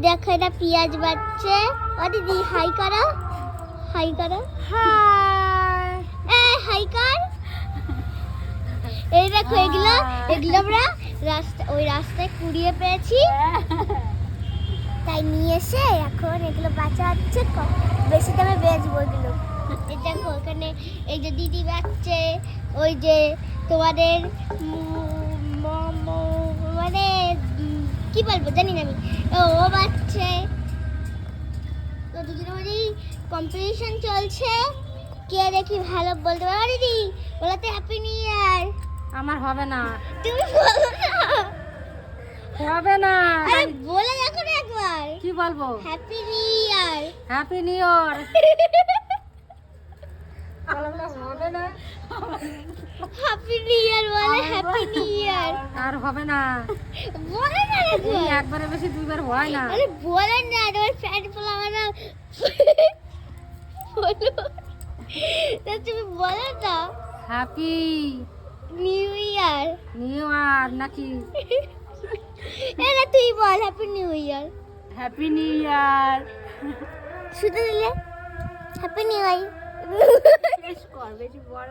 দেখো এটা পেঁয়াজ বাচ্ছে। ও দিদি হাই করো, হাই করো, হাই হাই কর। এই দেখো এগুলো আমরা ওই রাস্তায় কুড়িয়ে পেয়েছি, তাই নিয়ে এসে এখন এগুলো বাঁচা হচ্ছে, বেশি দামে বেচবো এগুলো। এই দেখো এখানে এই যে দিদি বাচ্ছে, ওই যে তোমাদের মানে কি বলবো জানি না আমি, ও বাচ্ছে। তো দিদির মধ্যে কম্পিটিশন চলছে, কে দেখি ভালো বলতে পারো। দিদি বলতে হ্যাপি নিউ ইয়ার। আমার হবে না, তুমি বলো না। হবে না। আরে বলে দেখো না একবার। কি বলবো? Happy new year. Happy new ইয়ার। হবে না, হ্যাপি নিউ ইয়ার বলে, হ্যাপি নিউ ইয়ার। আর হবে না। বলে না একবার। একবারে বেশি দুইবার হয় না। আরে বলে না, তোমার ফ্যান ফলাও না। বলো তা, তুমি বলো না happy new year. New year নাকি? এলা তুই বল happy new year. Happy new year. শুধু দিলে হ্যাপি নিউ ইয়ার। বেশ কর, বেশি বড়